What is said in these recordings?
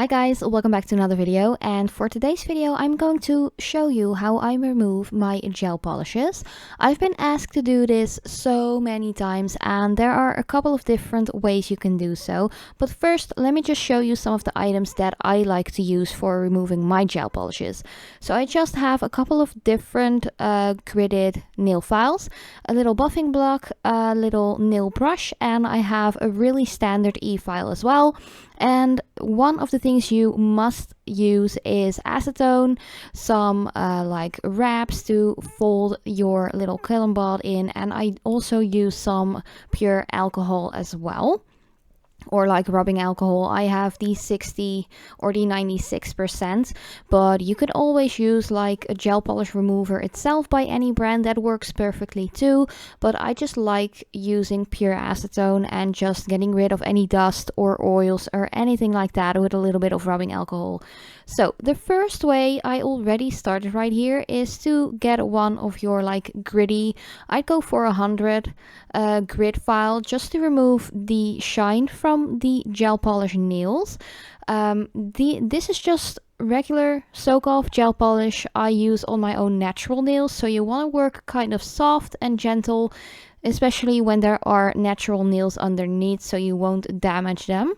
Hi guys, welcome back to another video, and for today's video I'm going to show you how I remove my gel polishes. I've been asked to do this so many times and there are a couple of different ways you can do so, but first let me just show you some of the items that I like to use for removing my gel polishes. So I just have a couple of different gridded nail files, a little buffing block, a little nail brush, and I have a really standard e-file as well. And one of the things you must use is acetone, some like wraps to fold your little cotton bud in, and I also use some pure alcohol as well, or like rubbing alcohol. I have the 60 or the 96%, but you could always use like a gel polish remover itself by any brand. That works perfectly too, but I just like using pure acetone and just getting rid of any dust or oils or anything like that with a little bit of rubbing alcohol. So the first way, I already started right here, is to get one of your like gritty, I'd go for 100 grit file, just to remove the shine from the gel polish nails. This is just regular soak off gel polish I use on my own natural nails, so you want to work kind of soft and gentle, especially when there are natural nails underneath, so you won't damage them.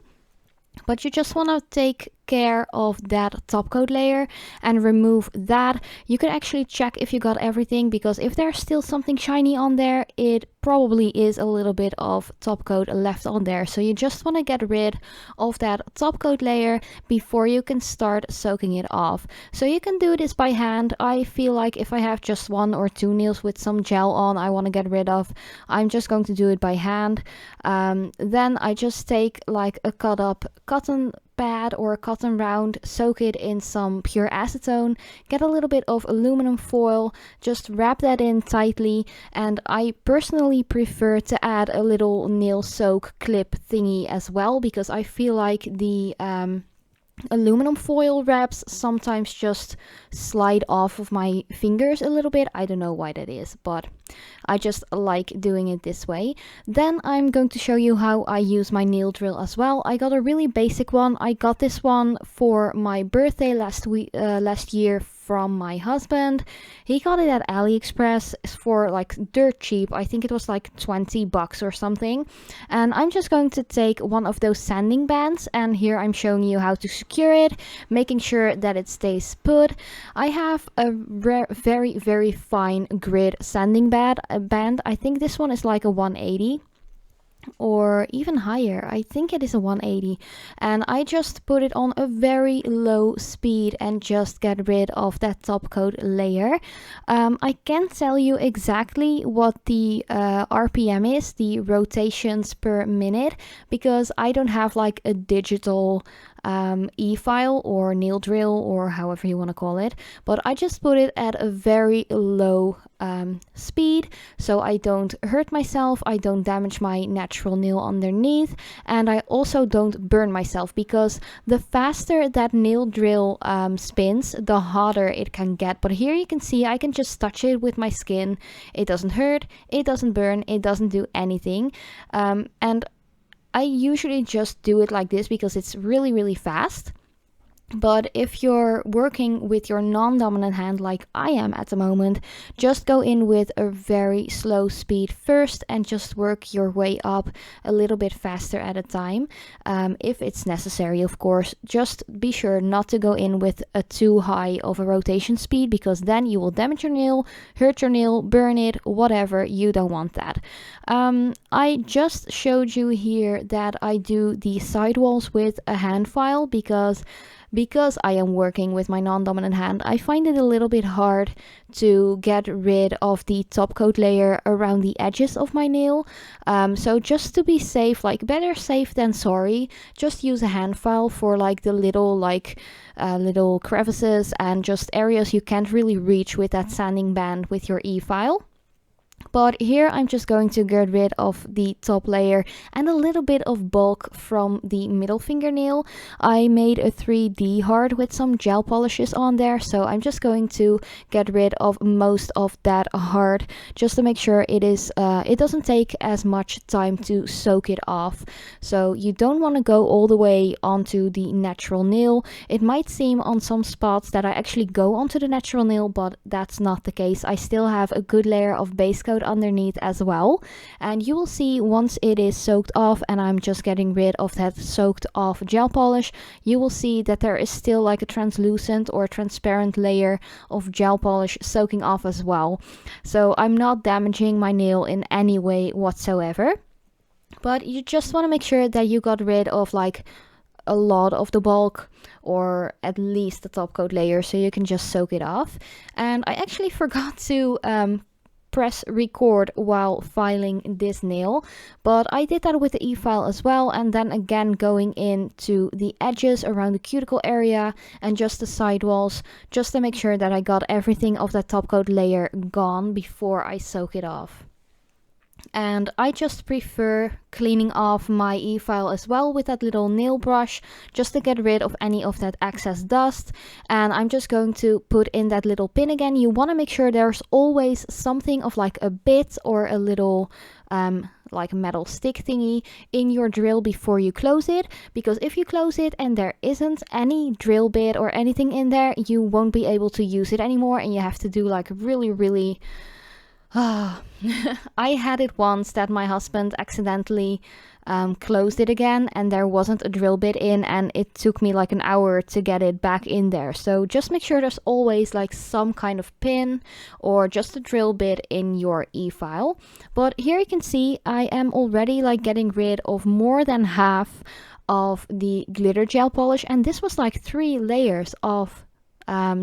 But you just want to take care of that top coat layer and remove that. You can actually check if you got everything, because if there's still something shiny on there, it probably is a little bit of top coat left on there. So you just want to get rid of that top coat layer before you can start soaking it off. So you can do this by hand. I feel like if I have just one or two nails with some gel on I want to get rid of, I'm just going to do it by hand. Then I just take like a cut up cotton pad or a cotton round, soak it in some pure acetone, get a little bit of aluminum foil, just wrap that in tightly, and I personally prefer to add a little nail soak clip thingy as well, because I feel like the aluminum foil wraps sometimes just slide off of my fingers a little bit. I don't know why that is, but I just like doing it this way. Then I'm going to show you how I use my nail drill as well. I got a really basic one. I got this one for my birthday last year from my husband. He got it at AliExpress for like dirt cheap. I think it was like 20 bucks or something. And I'm just going to take one of those sanding bands, and here I'm showing you how to secure it, making sure that it stays put. I have a very fine grit sanding band. I think this one is like a 180 or even higher. I think it is a 180, and I just put it on a very low speed and just get rid of that top coat layer. I can't tell you exactly what the RPM is, the rotations per minute, because I don't have like a digital e-file or nail drill or however you want to call it, but I just put it at a very low speed, so I don't hurt myself, I don't damage my natural nail underneath, and I also don't burn myself, because the faster that nail drill spins, the hotter it can get. But here you can see I can just touch it with my skin. It doesn't hurt, it doesn't burn, it doesn't do anything. And I usually just do it like this because it's really fast. But if you're working with your non-dominant hand like I am at the moment, just go in with a very slow speed first and just work your way up a little bit faster at a time. If it's necessary, of course, just be sure not to go in with a too high of a rotation speed, because then you will damage your nail, hurt your nail, burn it, whatever. You don't want that. I just showed you here that I do the sidewalls with a hand file, because I am working with my non-dominant hand, I find it a little bit hard to get rid of the top coat layer around the edges of my nail. So just to be safe, like better safe than sorry, just use a hand file for like the little little crevices and just areas you can't really reach with that sanding band with your e-file. But here I'm just going to get rid of the top layer and a little bit of bulk from the middle fingernail. I made a 3D heart with some gel polishes on there, so I'm just going to get rid of most of that heart just to make sure it doesn't take as much time to soak it off. So you don't want to go all the way onto the natural nail. It might seem on some spots that I actually go onto the natural nail, but that's not the case. I still have a good layer of base coat underneath as well, and you will see once it is soaked off and I'm just getting rid of that soaked off gel polish, you will see that there is still like a translucent or transparent layer of gel polish soaking off as well. So I'm not damaging my nail in any way whatsoever, but you just want to make sure that you got rid of like a lot of the bulk, or at least the top coat layer, so you can just soak it off. And I actually forgot to press record while filing this nail, but I did that with the e-file as well, and then again going into the edges around the cuticle area and just the sidewalls, just to make sure that I got everything of that top coat layer gone before I soak it off. And I just prefer cleaning off my e-file as well with that little nail brush, just to get rid of any of that excess dust. And I'm just going to put in that little pin again. You want to make sure there's always something of like a bit or a little like metal stick thingy in your drill before you close it, because if you close it and there isn't any drill bit or anything in there, you won't be able to use it anymore, and you have to do like really I had it once that my husband accidentally closed it again and there wasn't a drill bit in, and it took me like an hour to get it back in there. So just make sure there's always like some kind of pin or just a drill bit in your e-file. But here you can see I am already like getting rid of more than half of the glitter gel polish, and this was like 3 layers of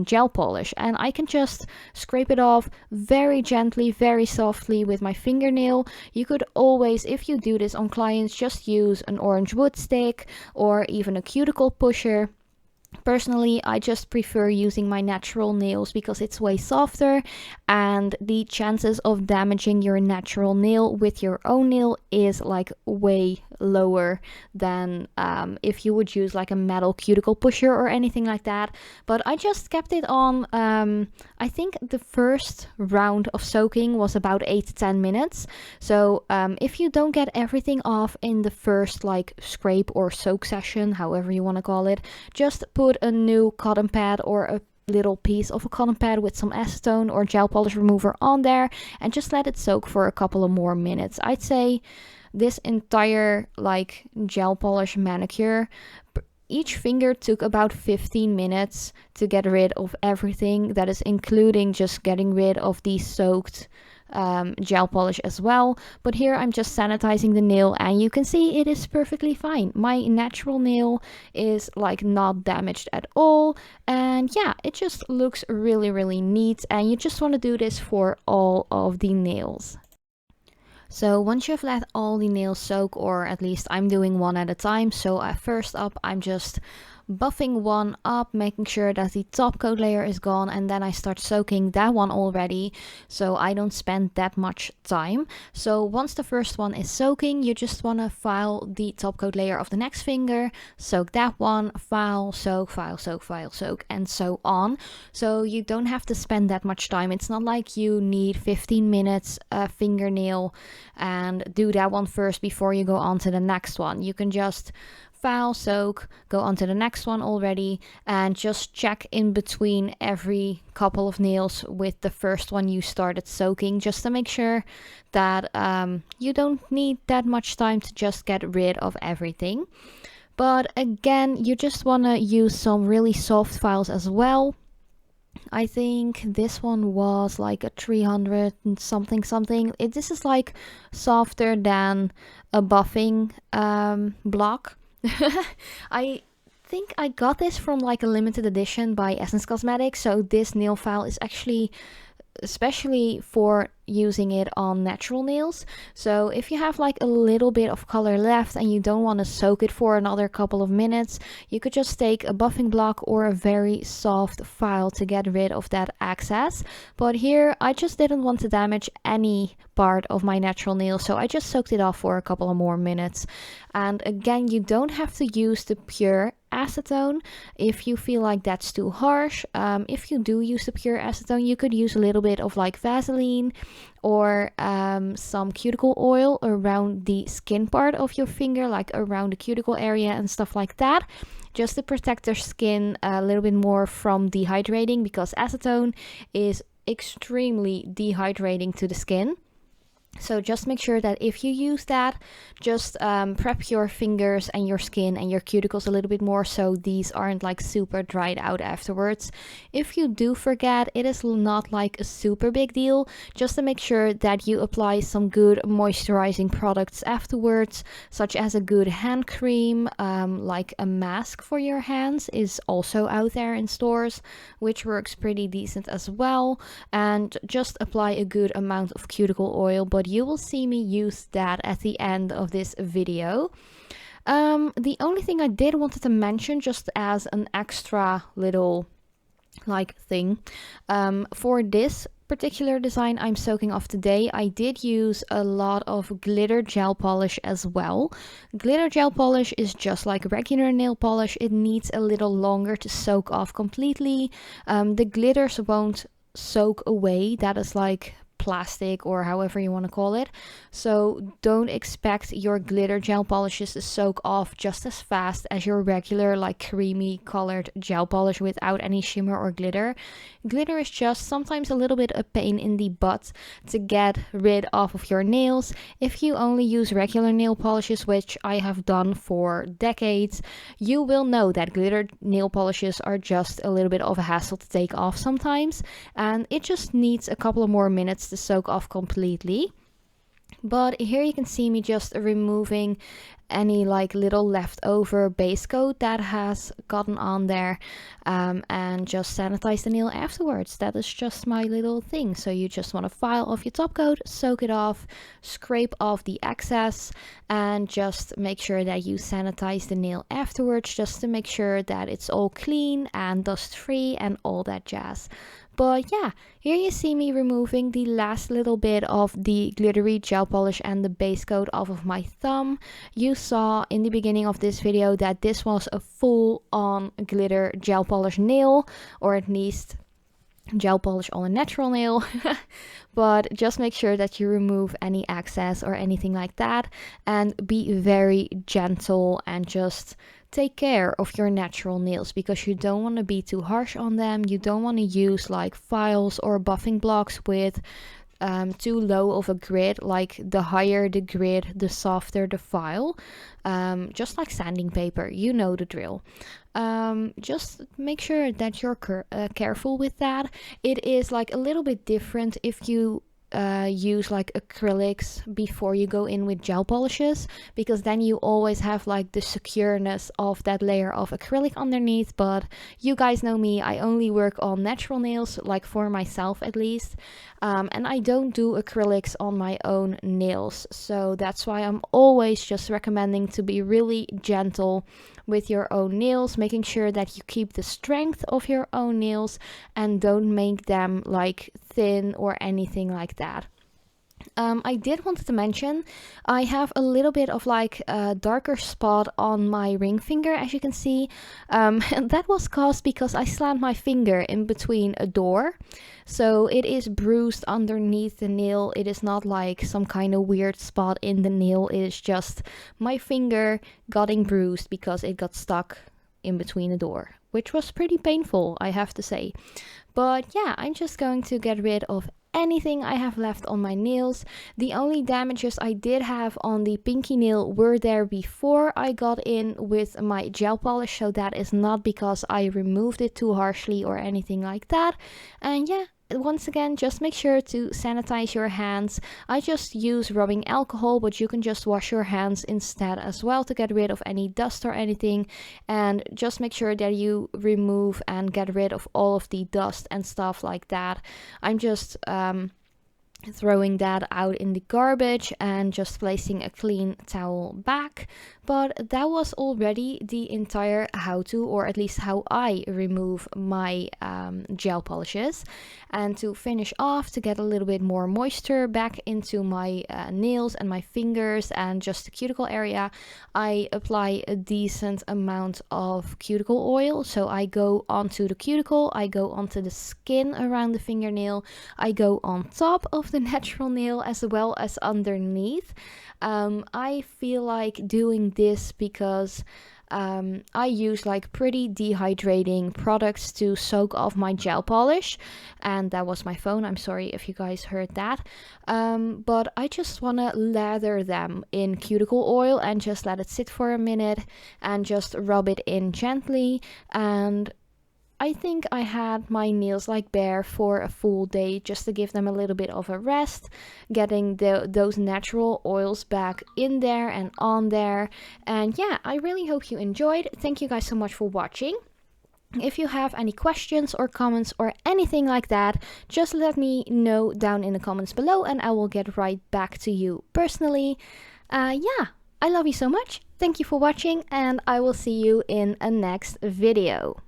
gel polish, and I can just scrape it off very gently, very softly with my fingernail. You could always, if you do this on clients, just use an orange wood stick or even a cuticle pusher. Personally, I just prefer using my natural nails because it's way softer, and the chances of damaging your natural nail with your own nail is like way lower than if you would use like a metal cuticle pusher or anything like that. But I just kept it on, I think the first round of soaking was about 8 to 10 minutes. So if you don't get everything off in the first like scrape or soak session, however you want to call it, just put a new cotton pad or a little piece of a cotton pad with some acetone or gel polish remover on there and just let it soak for a couple of more minutes. I'd say this entire like gel polish manicure, each finger took about 15 minutes to get rid of everything. That is including just getting rid of the soaked gel polish as well. But here I'm just sanitizing the nail, and you can see it is perfectly fine. My natural nail is like not damaged at all, and yeah, it just looks really neat, and you just want to do this for all of the nails. So once you've let all the nails soak, or at least I'm doing one at a time, so first up I'm just buffing one up, making sure that the top coat layer is gone, and then I start soaking that one already, so I don't spend that much time. So once the first one is soaking, you just want to file the top coat layer of the next finger, soak that one, file, soak, and so on. So you don't have to spend that much time. It's not like you need 15 minutes fingernail and do that one first before you go on to the next one. You can just file, soak, go on to the next one already, and just check in between every couple of nails with the first one you started soaking, just to make sure that you don't need that much time to just get rid of everything. But again, you just want to use some really soft files as well. I think this one was like a 300 and something. This is like softer than a buffing block. I think I got this from like a limited edition by Essence Cosmetics, so this nail file is actually especially for using it on natural nails. So if you have like a little bit of color left and you don't want to soak it for another couple of minutes, you could just take a buffing block or a very soft file to get rid of that excess. But here I just didn't want to damage any part of my natural nail, so I just soaked it off for a couple of more minutes. And again, you don't have to use the pure acetone if you feel like that's too harsh. If you do use the pure acetone, you could use a little bit of like Vaseline or some cuticle oil around the skin part of your finger, like around the cuticle area and stuff like that, just to protect their skin a little bit more from dehydrating, because acetone is extremely dehydrating to the skin. So just make sure that if you use that, just prep your fingers and your skin and your cuticles a little bit more so these aren't like super dried out afterwards. If you do forget, it is not like a super big deal, just to make sure that you apply some good moisturizing products afterwards, such as a good hand cream, like a mask for your hands is also out there in stores, which works pretty decent as well. And just apply a good amount of cuticle oil, but you will see me use that at the end of this video. The only thing I did wanted to mention, just as an extra little like thing, for this particular design I'm soaking off today, I did use a lot of glitter gel polish as well. Glitter gel polish is just like regular nail polish. It needs a little longer to soak off completely. The glitters won't soak away. That is like plastic or however you want to call it, so don't expect your glitter gel polishes to soak off just as fast as your regular like creamy colored gel polish without any shimmer or glitter. Glitter is just sometimes a little bit a pain in the butt to get rid of your nails. If you only use regular nail polishes, which I have done for decades, you will know that glitter nail polishes are just a little bit of a hassle to take off sometimes, and it just needs a couple of more minutes to soak off completely. But here you can see me just removing any like little leftover base coat that has gotten on there, and just sanitize the nail afterwards. That is just my little thing. So you just want to file off your top coat, soak it off, scrape off the excess, and just make sure that you sanitize the nail afterwards, just to make sure that it's all clean and dust free and all that jazz. But yeah, here you see me removing the last little bit of the glittery gel polish and the base coat off of my thumb. You saw in the beginning of this video that this was a full-on glitter gel polish nail, or at least gel polish on a natural nail. But just make sure that you remove any excess or anything like that, and be very gentle and just take care of your natural nails, because you don't want to be too harsh on them. You don't want to use like files or buffing blocks with too low of a grid. Like the higher the grid, the softer the file. Just like sanding paper, you know the drill. Just make sure that you're careful with that. It is like a little bit different if you use like acrylics before you go in with gel polishes, because then you always have like the secureness of that layer of acrylic underneath. But you guys know me, I only work on natural nails, like for myself at least, and I don't do acrylics on my own nails, so that's why I'm always just recommending to be really gentle with your own nails, making sure that you keep the strength of your own nails and don't make them like thin or anything like that. I did want to mention, I have a little bit of like a darker spot on my ring finger, as you can see. And that was caused because I slammed my finger in between a door. So it is bruised underneath the nail. It is not like some kind of weird spot in the nail. It is just my finger getting bruised because it got stuck in between a door, which was pretty painful, I have to say. But yeah, I'm just going to get rid of anything I have left on my nails. The only damages I did have on the pinky nail were there before I got in with my gel polish, so that is not because I removed it too harshly or anything like that. And yeah, once again, just make sure to sanitize your hands. I just use rubbing alcohol, but you can just wash your hands instead as well to get rid of any dust or anything. And just make sure that you remove and get rid of all of the dust and stuff like that. I'm just throwing that out in the garbage and just placing a clean towel back. But that was already the entire how to, or at least how I remove my gel polishes. And to finish off, to get a little bit more moisture back into my nails and my fingers and just the cuticle area, I apply a decent amount of cuticle oil. So I go onto the cuticle, I go onto the skin around the fingernail, I go on top of the natural nail as well as underneath. I feel like doing this because I use like pretty dehydrating products to soak off my gel polish. And that was my phone. I'm sorry if you guys heard that. But I just want to lather them in cuticle oil and just let it sit for a minute and just rub it in gently. And I think I had my nails like bare for a full day just to give them a little bit of a rest, getting those natural oils back in there and on there. And yeah, I really hope you enjoyed. Thank you guys so much for watching. If you have any questions or comments or anything like that, just let me know down in the comments below and I will get right back to you personally. Yeah, I love you so much. Thank you for watching and I will see you in a next video.